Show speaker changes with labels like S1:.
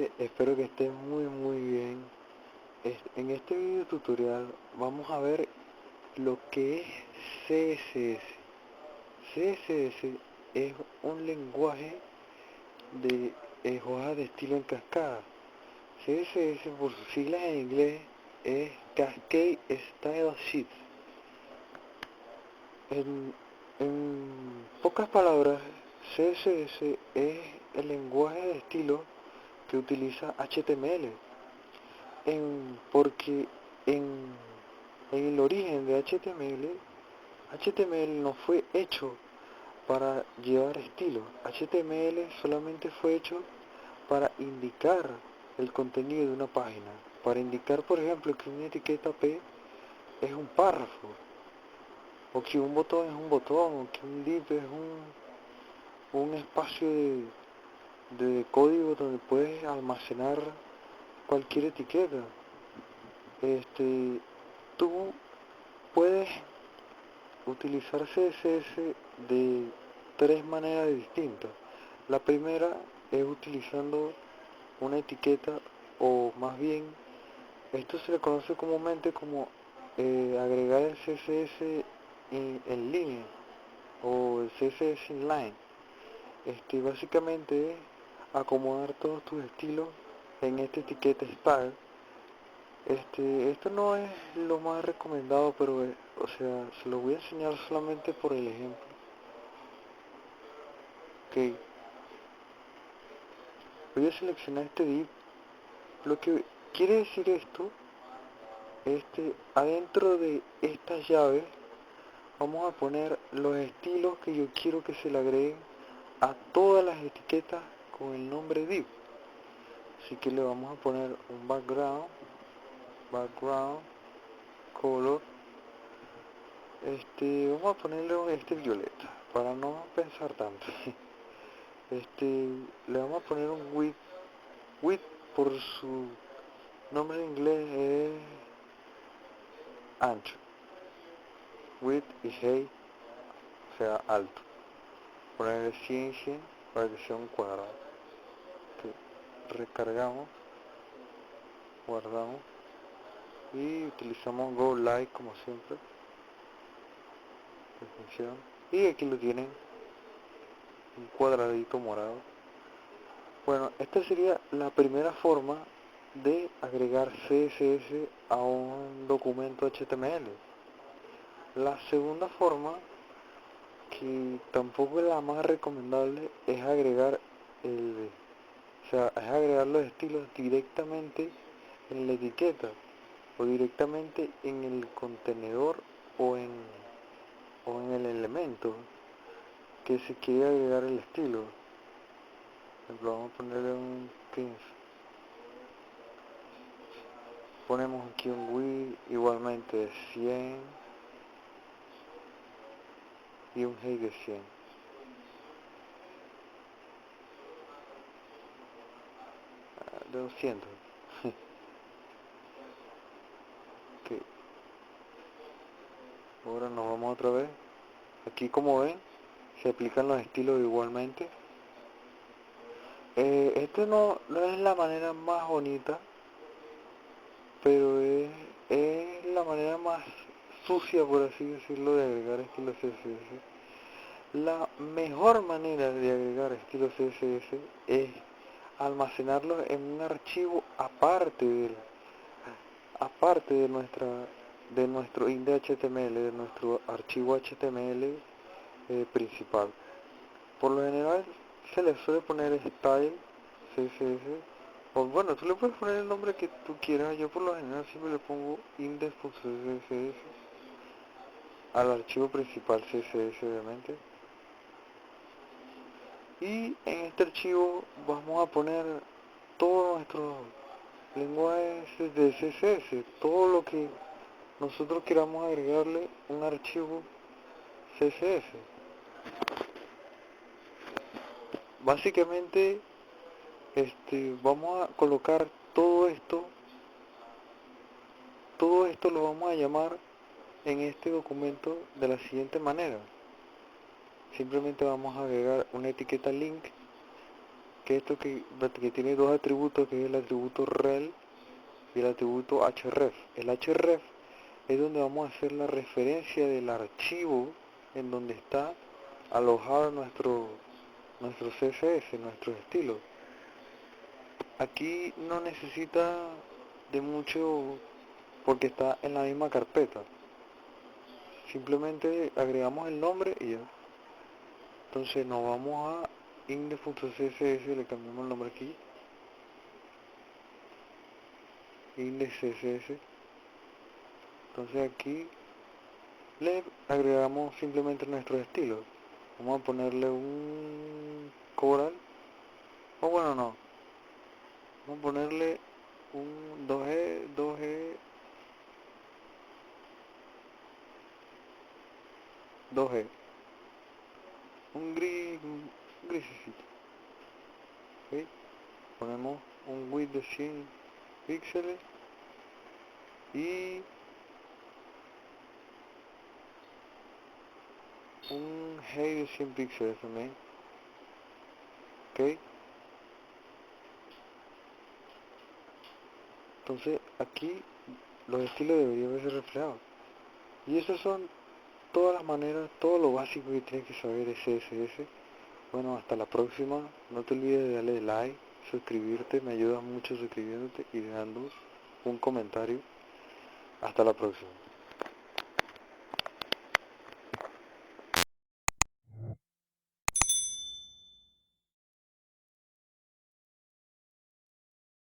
S1: gente, espero que estén muy bien. En este video tutorial vamos a ver lo que es CSS. CSS es un lenguaje de hojas de estilo en cascada. CSS por sus siglas en inglés es Cascade Style Sheets. En pocas palabras, CSS es el lenguaje de estilo que utiliza HTML. Porque en el origen de HTML no fue hecho para llevar estilo. HTML solamente fue hecho para indicar el contenido de una página. Para indicar, por ejemplo, que una etiqueta P es un párrafo, o que un botón es un botón, o que un div es un espacio de código donde puedes almacenar cualquier etiqueta. Tú puedes utilizar CSS de tres maneras distintas. La primera es utilizando una etiqueta, o más bien, esto se le conoce comúnmente como agregar el CSS en línea, o el CSS inline. Básicamente es acomodar todos tus estilos en esta etiqueta style. Esto no es lo más recomendado, pero o sea, se lo voy a enseñar solamente por el ejemplo. Ok, voy a seleccionar este div. Lo que quiere decir esto, adentro de estas llaves vamos a poner los estilos que yo quiero que se le agreguen a todas las etiquetas con el nombre div. Así que le vamos a poner un background color. Vamos a ponerle violeta para no pensar tanto. Le vamos a poner un width por su nombre en inglés es ancho, width y height, o sea alto. Ponerle 100 y 100 para que sea un cuadrado. Recargamos, guardamos y utilizamos Go Live como siempre. Y aquí lo tienen, un cuadradito morado. Bueno, esta sería la primera forma de agregar CSS a un documento HTML. La segunda forma, que tampoco es la más recomendable, es agregar los estilos directamente en la ejetiqueta, o directamente en el contenedor, o en el elemento que se quiere agregar el estilo. Por ejemplo, vamos a ponerle un pins. Ponemos aquí un width igualmente de 100 y un height de 100. De 200. Ok. Ahora nos vamos otra vez. Aquí, como ven, se aplican los estilos igualmente. Esto no es la manera más bonita, pero es la manera más sucia, por así decirlo, de agregar estilos CSS. La mejor manera de agregar estilos CSS es almacenarlos en un archivo aparte de nuestro index.html, de nuestro archivo HTML principal. Por lo general se le suele poner style CSS, o bueno, tú le puedes poner el nombre que tú quieras. Yo por lo general siempre le pongo index.css al archivo principal CSS, obviamente. Y en este archivo vamos a poner todos nuestros lenguajes de CSS, todo lo que nosotros queramos agregarle un archivo CSS. Básicamente, vamos a colocar todo esto lo vamos a llamar en este documento de la siguiente manera. Simplemente vamos a agregar una etiqueta link que tiene dos atributos, que es el atributo rel y el atributo href. El href es donde vamos a hacer la referencia del archivo en donde está alojado nuestro CSS, nuestro estilo. Aquí no necesita de mucho porque está en la misma carpeta. Simplemente agregamos el nombre y ya. Entonces nos vamos a index.css, le cambiamos el nombre aquí, index.css. Entonces aquí le agregamos simplemente nuestro estilo. Vamos a ponerle un coral, o bueno no, vamos a ponerle un 2G, un grisecito, ¿ok? Ponemos un width de 100 píxeles y un height de 100 píxeles también, ¿ok? Entonces aquí los estilos deberían verse reflejados. Y esas son todas las maneras, todo lo básico que tienes que saber de CSS. Bueno, hasta la próxima. No te olvides de darle like, suscribirte, me ayudas mucho suscribiéndote y dejando un comentario. Hasta la próxima.